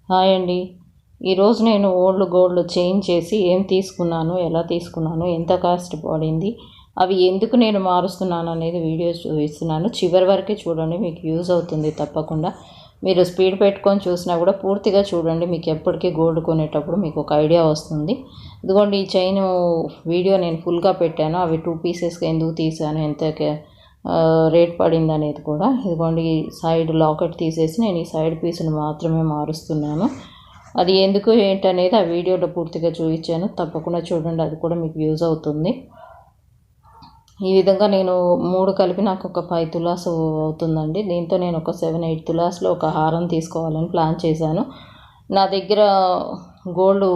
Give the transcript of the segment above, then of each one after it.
Hi అండి. ఈరోజు నేను ఓల్డ్ గోల్డ్ చేంజ్ చేసి ఏం తీసుకున్నాను, ఎలా తీసుకున్నాను, ఎంత కాస్ట్ పడింది, అవి ఎందుకు నేను మారుస్తున్నాను అనేది వీడియో చూపిస్తున్నాను. చివరి వరకే చూడండి, మీకు యూజ్ అవుతుంది తప్పకుండా. మీరు స్పీడ్ పెట్టుకొని చూసినా కూడా పూర్తిగా చూడండి, మీకు ఎప్పటికీ గోల్డ్ కొనేటప్పుడు మీకు ఒక ఐడియా వస్తుంది. ఇదిగోండి ఈ చైన్ వీడియో నేను ఫుల్గా పెట్టాను. అవి 2 పీసెస్కి ఎందుకు తీసాను, ఎంత రేట్ పడింది అనేది కూడా. ఇదిగోండి ఈ సైడ్ లాకెట్ తీసేసి నేను ఈ సైడ్ పీస్ని మాత్రమే మారుస్తున్నాను. అది ఎందుకు ఏంటనేది ఆ వీడియోలో పూర్తిగా చూపించాను, తప్పకుండా చూడండి, అది కూడా మీకు యూజ్ అవుతుంది. ఈ విధంగా నేను 3 కలిపి నాకు ఒక 5 తులాస్ అవుతుందండి. దీంతో నేను ఒక 7-8 తులాస్లో ఒక హారం తీసుకోవాలని ప్లాన్ చేశాను. నా దగ్గర గోల్డ్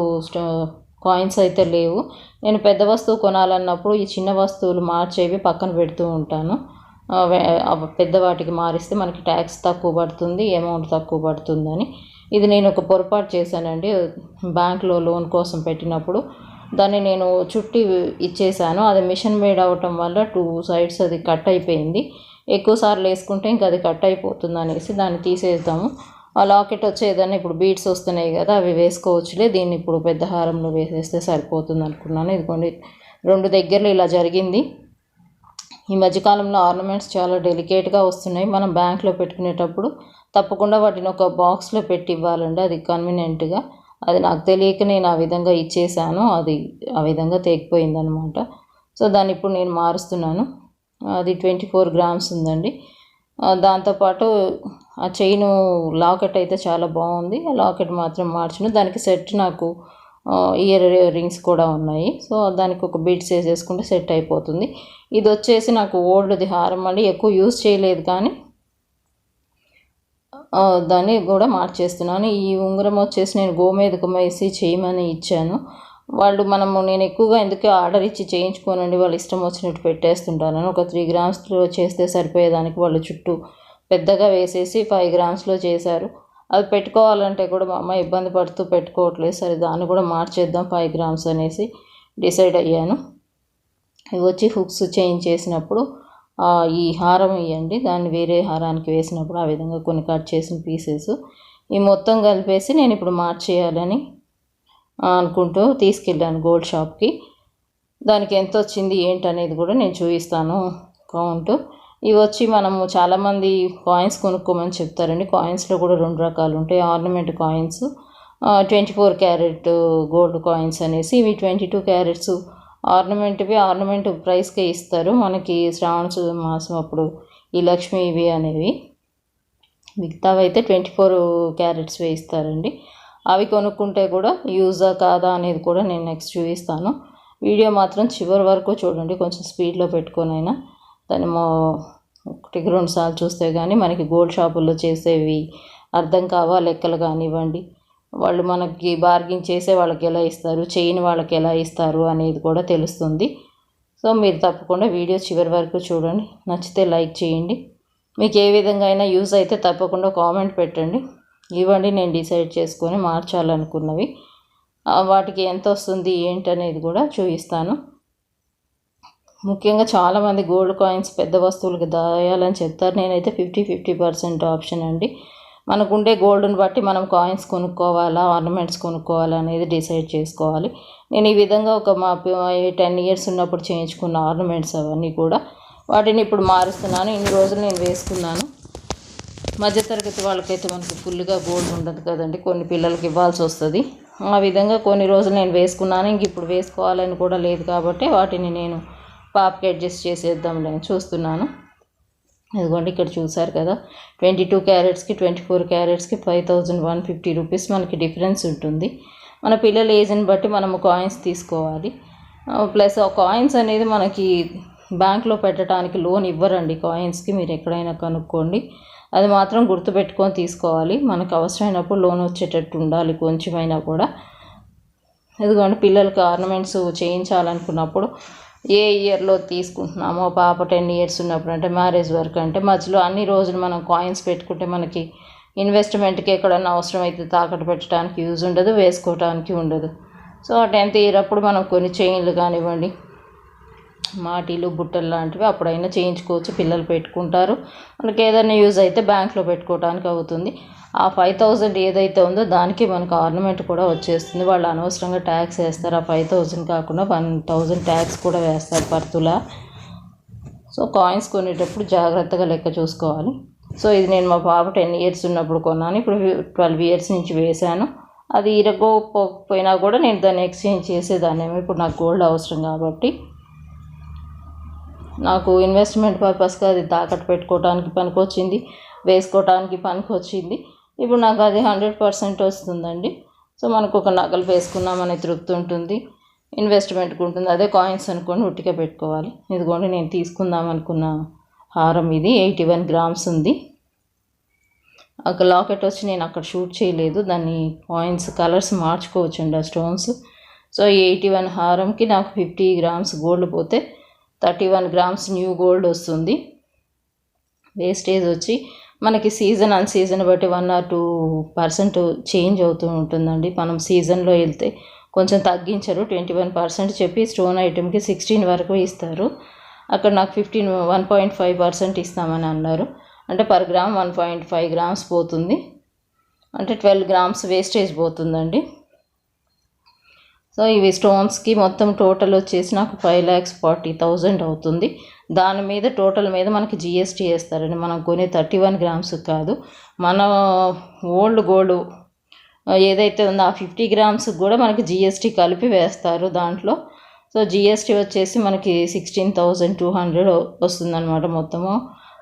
కాయిన్స్ అయితే లేవు. నేను పెద్ద వస్తువు కొనాలన్నప్పుడు ఈ చిన్న వస్తువులు మార్చేవి పక్కన పెడుతూ ఉంటాను. పెద్ద వాటికి మారిస్తే మనకి ట్యాక్స్ తక్కువ పడుతుంది, అమౌంట్ తక్కువ పడుతుందని. ఇది నేను ఒక పొరపాటు చేశానండి. బ్యాంక్లో లోన్ కోసం పెట్టినప్పుడు దాన్ని నేను చుట్టి ఇచ్చేసాను. అది మిషన్ మేడ్ అవ్వటం వల్ల 2 సైడ్స్ అది కట్ అయిపోయింది. ఎక్కువ సార్లు వేసుకుంటే ఇంకా అది కట్ అయిపోతుంది అనేసి దాన్ని తీసేద్దాము. ఆ లాకెట్ వచ్చేదన్నా ఇప్పుడు బీడ్స్ వస్తున్నాయి కదా, అవి వేసుకోవచ్చులే, దీన్ని ఇప్పుడు పెద్ద హారంలో వేసేస్తే సరిపోతుంది అనుకున్నాను. ఇదిగోండి 2 దగ్గరలో ఇలా జరిగింది. ఈ మధ్యకాలంలో ఆర్నమెంట్స్ చాలా డెలికేట్గా వస్తున్నాయి. మనం బ్యాంక్లో పెట్టుకునేటప్పుడు తప్పకుండా వాటిని ఒక బాక్స్లో పెట్టి ఇవ్వాలండి, అది కన్వీనియంట్గా. అది నాకు తెలియక నేను ఆ విధంగా ఇచ్చేసాను, అది ఆ విధంగా తెగిపోయిందనమాట. సో దాన్ని ఇప్పుడు నేను మారుస్తున్నాను. అది 24 గ్రామ్స్ ఉందండి. దాంతోపాటు ఆ చైను లాకెట్ అయితే చాలా బాగుంది. ఆ లాకెట్ మాత్రం మార్చును. దానికి సెట్ నాకు ఇయర్ రింగ్స్ కూడా ఉన్నాయి. సో దానికి ఒక బీడ్స్ వేసేసుకుంటే సెట్ అయిపోతుంది. ఇది వచ్చేసి నాకు ఓల్డ్ది హారం అండి, ఎక్కువ యూజ్ చేయలేదు కానీ దాన్ని కూడా మార్చేస్తున్నాను. ఈ ఉంగరం వచ్చేసి నేను గోమేదకం వేసి చేయమని ఇచ్చాను. నేను ఎక్కువగా ఎందుకు ఆర్డర్ ఇచ్చి చేయించుకోనండి, వాళ్ళు ఇష్టం వచ్చినట్టు పెట్టేస్తుంటాను. ఒక 3 గ్రామ్స్లో చేస్తే సరిపోయేదానికి వాళ్ళు చుట్టూ పెద్దగా వేసేసి 5 గ్రామ్స్లో చేశారు. అది పెట్టుకోవాలంటే కూడా మా అమ్మ ఇబ్బంది పడుతూ పెట్టుకోవట్లేదు. సరే దాన్ని కూడా మార్చేద్దాం 5 గ్రామ్స్ అనేసి డిసైడ్ అయ్యాను. ఇవి వచ్చి హుక్స్ చేంజ్ చేసినప్పుడు ఈ హారం ఇవ్వండి, దాన్ని వేరే హారానికి వేసినప్పుడు ఆ విధంగా కొన్ని కట్ చేసిన పీసెస్ ఈ మొత్తం కలిపేసి నేను ఇప్పుడు మార్చేయాలని అనుకుంటూ తీసుకెళ్ళాను గోల్డ్ షాప్కి. దానికి ఎంత వచ్చింది ఏంటనేది కూడా నేను చూపిస్తాను కౌంట్. ఇవి వచ్చి మనము చాలామంది కాయిన్స్ కొనుక్కోమని చెప్తారండి. కాయిన్స్లో కూడా 2 రకాలు ఉంటాయి. Ornament coins, 24 carat gold coins అనేసి. ఇవి 22 క్యారెట్స్ ఆర్నమెంట్ ప్రైస్కే ఇస్తారు మనకి. శ్రావణ మాసం అప్పుడు ఈ లక్ష్మి ఇవి అనేవి. మిగతావి అయితే 24 క్యారెట్స్ వేయిస్తారండి. అవి కొనుక్కుంటే కూడా యూజా కాదా అనేది కూడా నేను నెక్స్ట్ చూపిస్తాను. వీడియో మాత్రం చివరి వరకు చూడండి, కొంచెం స్పీడ్లో పెట్టుకొనైనా. దాన్ని 1-2 సార్లు చూస్తే కానీ మనకి గోల్డ్ షాపుల్లో చేసేవి అర్థం కావా, లెక్కలు కానివ్వండి, వాళ్ళు మనకి బార్గింగ్ చేసే వాళ్ళకి ఎలా ఇస్తారు, చైన్ వాళ్ళకి ఎలా ఇస్తారు అనేది కూడా తెలుస్తుంది. సో మీరు తప్పకుండా వీడియో చివరి వరకు చూడండి. నచ్చితే లైక్ చేయండి. మీకు ఏ విధంగా అయినా యూజ్ అయితే తప్పకుండా కామెంట్ పెట్టండి. ఇవ్వండి నేను డిసైడ్ చేసుకొని మార్చాలనుకున్నవి. వాటికి ఎంత వస్తుంది ఏంటనేది కూడా చూపిస్తాను. ముఖ్యంగా చాలామంది గోల్డ్ కాయిన్స్ పెద్ద వస్తువులకు దాయాలని చెప్తారు. నేనైతే 50% ఆప్షన్ అండి. మనకుండే గోల్డ్ని బట్టి మనం కాయిన్స్ కొనుక్కోవాలా, ఆర్నమెంట్స్ కొనుక్కోవాలా అనేది డిసైడ్ చేసుకోవాలి. నేను ఈ విధంగా మా 10 ఇయర్స్ ఉన్నప్పుడు చేయించుకున్న ఆర్నమెంట్స్ అవన్నీ కూడా వాటిని ఇప్పుడు మారుస్తున్నాను. ఇన్ని రోజులు నేను వేసుకున్నాను. మధ్యతరగతి వాళ్ళకైతే మనకు ఫుల్గా గోల్డ్ ఉండదు కదండి, కొన్ని పిల్లలకి ఇవ్వాల్సి వస్తుంది. ఆ విధంగా కొన్ని రోజులు నేను వేసుకున్నాను. ఇంక ఇప్పుడు వేసుకోవాలని కూడా లేదు కాబట్టి వాటిని నేను పాపకి అడ్జస్ట్ చేసేద్దాంలే చూస్తున్నాను. ఇదిగోండి ఇక్కడ చూసారు కదా, 22 క్యారెట్స్కి 24 క్యారెట్స్కి 5150 రూపీస్ మనకి డిఫరెన్స్ ఉంటుంది. మన పిల్లల ఏజ్ని బట్టి మనము కాయిన్స్ తీసుకోవాలి. ప్లస్ ఆ కాయిన్స్ అనేది మనకి బ్యాంక్లో పెట్టడానికి లోన్ ఇవ్వరండి. కాయిన్స్కి మీరు ఎక్కడైనా కనుక్కోండి, అది మాత్రం గుర్తుపెట్టుకొని తీసుకోవాలి. మనకు అవసరమైనప్పుడు లోన్ వచ్చేటట్టు ఉండాలి కొంచెమైనా కూడా. ఇదిగోండి పిల్లలకి ఆర్నమెంట్స్ చేయించాలనుకున్నప్పుడు ఏ ఇయర్లో తీసుకుంటున్నామో, పాప 10 ఇయర్స్ ఉన్నప్పుడు అంటే మ్యారేజ్ వరకు, అంటే మధ్యలో అన్ని రోజులు మనం కాయిన్స్ పెట్టుకుంటే మనకి ఇన్వెస్ట్మెంట్కి ఎక్కడన్నా అవసరమైతే తాకట్టు పెట్టడానికి యూజ్ ఉండదు, వేసుకోవడానికి ఉండదు. సో 10th ఇయర్ అప్పుడు మనం కొన్ని చైన్లు కానివ్వండి, మాటీలు బుట్టలు లాంటివి అప్పుడైనా చేయించుకోవచ్చు, పిల్లలు పెట్టుకుంటారు. మనకి ఏదైనా యూజ్ అయితే బ్యాంక్లో పెట్టుకోవడానికి అవుతుంది. ఆ 5000 ఏదైతే ఉందో దానికి మనకు ఆర్నమెంట్ కూడా వచ్చేస్తుంది. వాళ్ళు అనవసరంగా ట్యాక్స్ వేస్తారు. ఆ 5000 కాకుండా 1000 ట్యాక్స్ కూడా వేస్తారు పర్ తులా. సో కాయిన్స్ కొనేటప్పుడు జాగ్రత్తగా లెక్క చూసుకోవాలి. సో ఇది నేను మా పాప 10 ఇయర్స్ ఉన్నప్పుడు కొన్నాను. ఇప్పుడు 12 ఇయర్స్ నుంచి వేశాను. అది ఇరగోపోయినా కూడా నేను దాన్ని ఎక్స్చేంజ్ చేసేదాన్నేమో. ఇప్పుడు నాకు గోల్డ్ అవసరం కాబట్టి నాకు ఇన్వెస్ట్మెంట్ పర్పస్గా అది తాకట్టు పెట్టుకోవడానికి పనికొచ్చింది, వేసుకోవడానికి పనికొచ్చింది. ఇప్పుడు నాకు అది 100% వస్తుందండి. సో మనకు ఒక నగలు వేసుకున్నామనే తృప్తి ఉంటుంది, ఇన్వెస్ట్మెంట్కి ఉంటుంది. అదే కాయిన్స్ అనుకోండి ఉట్టిగా పెట్టుకోవాలి. ఇదిగోండి నేను తీసుకుందాం అనుకున్న హారం ఇది 81 గ్రామ్స్ ఉంది. ఒక లాకెట్ వచ్చి నేను అక్కడ షూట్ చేయలేదు, దాన్ని కాయిన్స్ కలర్స్ మార్చుకోవచ్చండి ఆ స్టోన్స్. సో ఈ 81 హారంకి నాకు 50 గ్రామ్స్ గోల్డ్ పోతే 31 గ్రామ్స్ న్యూ గోల్డ్ వస్తుంది. వేస్టేజ్ వచ్చి మనకి సీజన్ అన్ సీజన్ బట్టి 1 or 2% చేంజ్ అవుతూ ఉంటుందండి. మనం సీజన్లో వెళ్తే కొంచెం తగ్గించరు, 21% చెప్పి స్టోన్ ఐటెంకి 16 వరకు ఇస్తారు. అక్కడ నాకు 1.5% ఇస్తామని అన్నారు. అంటే పర్ గ్రామ్ 1.5 గ్రామ్స్ పోతుంది, అంటే 12 గ్రామ్స్ వేస్టేజ్ పోతుందండి. సో ఇవి స్టోన్స్కి మొత్తం టోటల్ వచ్చేసి నాకు 5,40,000 అవుతుంది. దాని మీద టోటల్ మీద మనకి జిఎస్టీ వేస్తారండి. మనం కొనే 31 గ్రామ్స్ కాదు, మన ఓల్డ్ గోల్డ్ ఏదైతే ఉందో ఆ 50 గ్రామ్స్ కూడా మనకి జిఎస్టీ కలిపి వేస్తారు దాంట్లో. సో జిఎస్టీ వచ్చేసి మనకి 16,200 వస్తుందన్నమాట మొత్తము.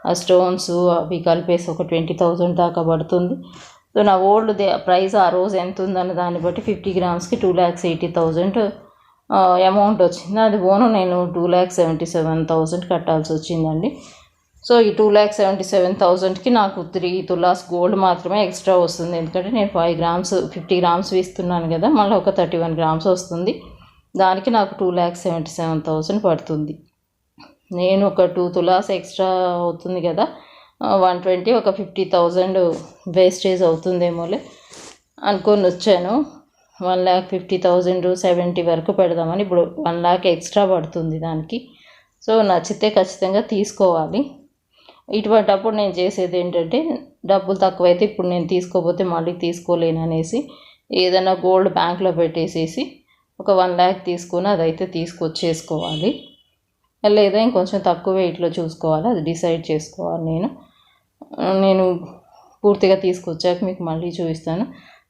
ఆ స్టోన్స్ అవి కలిపేసి ఒక 20,000 దాకా పడుతుంది. సో నా ఓల్డ్ ప్రైస్ ఆ రోజు ఎంత ఉందన్న దాన్ని బట్టి 50 గ్రామ్స్కి 2,80,000 అమౌంట్ వచ్చింది. అది పోను నేను 2,77,000 కట్టాల్సి వచ్చిందండి. సో ఈ 2,77,000కి నాకు 3 తులాస్ గోల్డ్ మాత్రమే ఎక్స్ట్రా వస్తుంది. ఎందుకంటే నేను 50 గ్రామ్స్ ఇస్తున్నాను కదా, మళ్ళీ ఒక 31 గ్రామ్స్ వస్తుంది. దానికి నాకు 2,77,000 పడుతుంది. నేను ఒక 2 తులాస్ ఎక్స్ట్రా అవుతుంది కదా, 120 ఒక 50,000 వేస్టేజ్ అవుతుందేమోలే అనుకొని వచ్చాను. 1,50,000 70 వరకు పెడదామని. ఇప్పుడు 1 lakh ఎక్స్ట్రా పడుతుంది దానికి. సో నచ్చితే ఖచ్చితంగా తీసుకోవాలి. ఇటువంటి అప్పుడు నేను చేసేది ఏంటంటే, డబ్బులు తక్కువైతే ఇప్పుడు నేను తీసుకోకపోతే మళ్ళీ తీసుకోలేను అనేసి ఏదైనా గోల్డ్ బ్యాంక్లో పెట్టేసేసి ఒక 1 lakh తీసుకొని అదైతే తీసుకొచ్చేసుకోవాలి. లేదా ఇంకొంచెం తక్కువ వెయిట్లో చూసుకోవాలి, అది డిసైడ్ చేసుకోవాలి. నేను పూర్తిగా తీసుకొచ్చాక మీకు మళ్ళీ చూపిస్తాను.